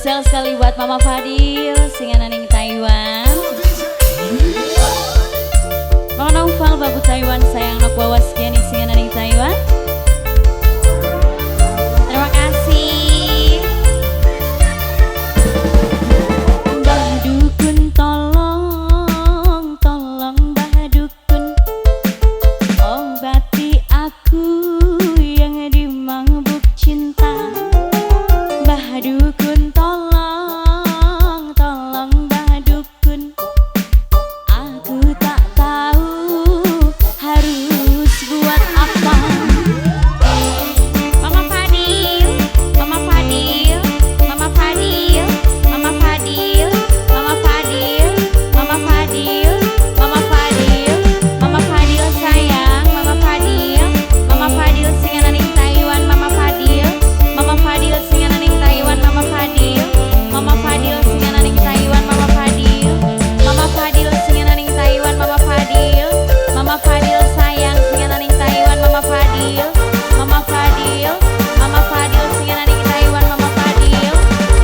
Spesial sekali buat Mama Fadil, singan ning Taiwan. Mama Naufal babu Taiwan sayang nok bawa sekian singan ning Taiwan. Terima kasih. Mbah Dukun tolong Mbah Dukun obati aku yang dimabuk cinta. Mbah Dukun tolong Mbah Dukun, aku tak tahu harus buat apa. Mama Fadil, Mama Fadil, Mama Fadil, Mama Fadil, Mama Fadil, Mama Fadil, Mama Fadil, Mama Fadil sayang, Mama Fadil, Mama Fadil singan ning Taiwan, Mama Fadil, Mama Fadil singan ning Taiwan, Mama Fadil, Mama Fadil singan ning Taiwan, Mama Fadil, Mama Fadil singan ning Taiwan, Mama Fadil, Mama Fadil sayang singan ning Taiwan, Mama Fadil, Mama Fadil, Mama Fadil singan ning Taiwan, Mama Fadil,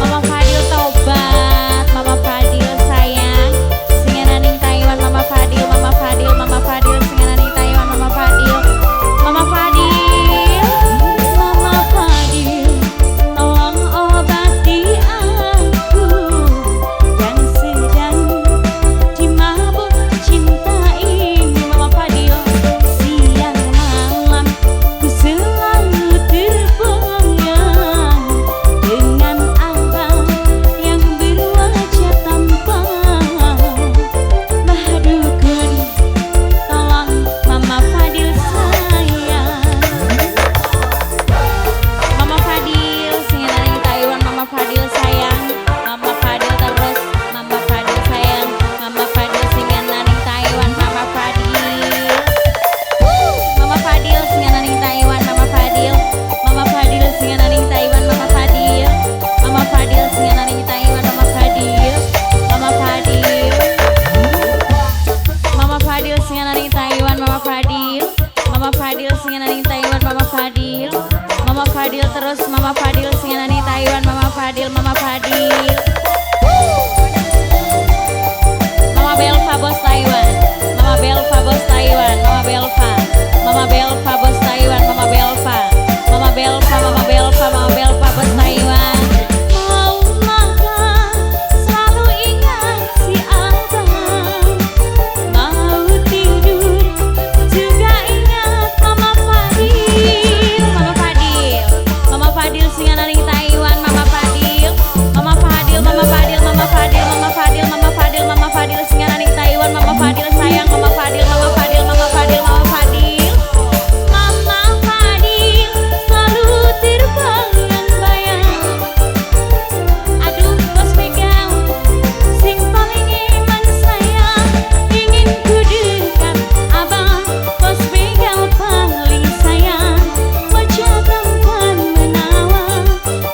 Mama Fadil tobat, Mama Fadil sayang singan ning Taiwan, Mama Fadil, Mama Fadil, Mama Fadil singan ning Taiwan, Mama Fadil, Mama Fadil, Mama Fadil, tolong obati aku yang sedang dimabuk cinta ini. Mama Fadil, siang malam ku selalu terbayang dengan abang yang berwajah tampan. Mbah Dukun tolong Mama Fadil sayang. Mama Fadil singan ning Taiwan, Mama Fadil sayang, Mama Fadil terus, Mama Fadil sayang, Mama Fadil singan ning Taiwan, Mama Fadil. Mama Fadil singan ning Taiwan, Mama Fadil, Mama Fadil singan ning Taiwan, Mama Fadil, Mama Fadil singan ning Taiwan, Mama Fadil, Mama Fadil, Mama Fadil singan ning Taiwan, Mama Fadil, Mama Fadil singan ning Taiwan, Mama Fadil, Mama Fadil terus, Mama Fadil singan ning Taiwan, Mama Fadil, Mama Fadil. Mama Belva bos Taiwan, Mama Belva bos Taiwan, Mama Belva, Mama Belva bos Taiwan, Mama Belva, Mama Belva, Mama Belva, Mama Belva bos Taiwan. Mau makan selalu ingat si abang, mau tidur juga ingat Mama Fadil, Mama Fadil, Mama Fadil singan ning Taiwan, Mama Fadil, Mama Fadil, Mama Fadil, Mama Fadil, Mama Fadil, Mama Fadil, Mama Fadil singan ning Taiwan, Mama Fadil sayang, Mama Fadil, Mama Fadil, Mama Fadil, Mama Fadil, Mama Fadil selalu terbayang-bayang. Aduh bos pegang sing paling iman sayang, ingin ku dekat abang, bos pegang paling sayang, wajah tampan menawan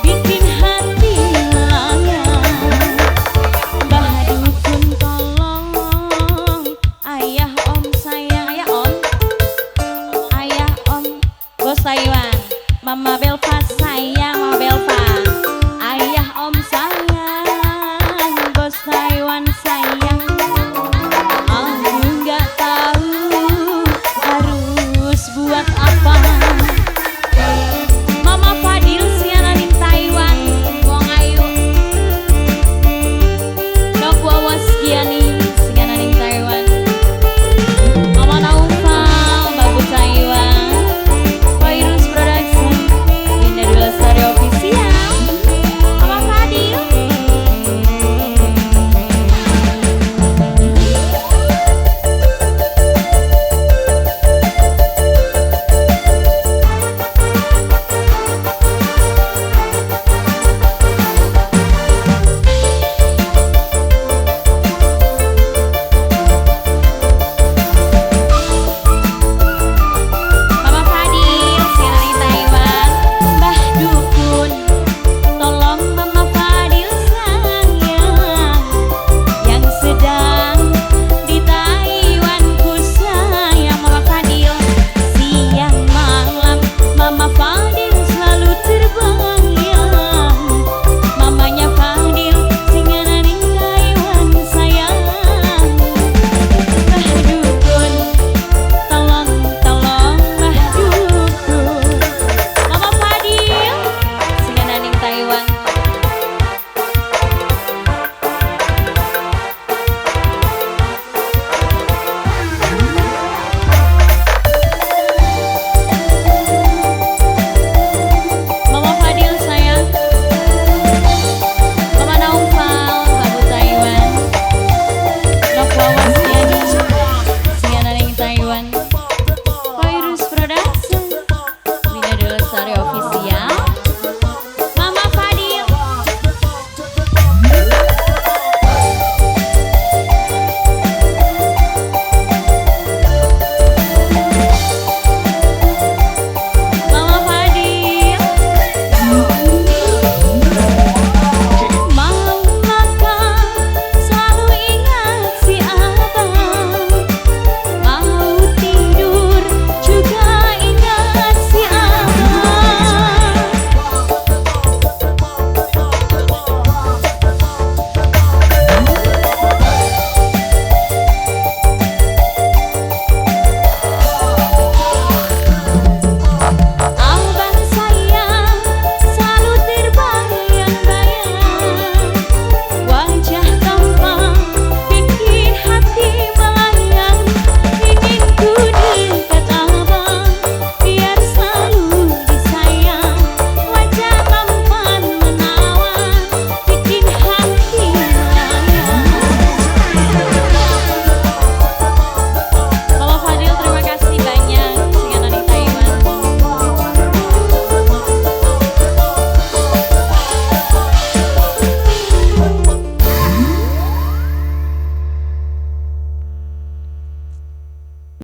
bikin hati layang. Mbah Dukun tolong, ayah om sayang, ayah om bos Taiwan, Mama Belva sayang.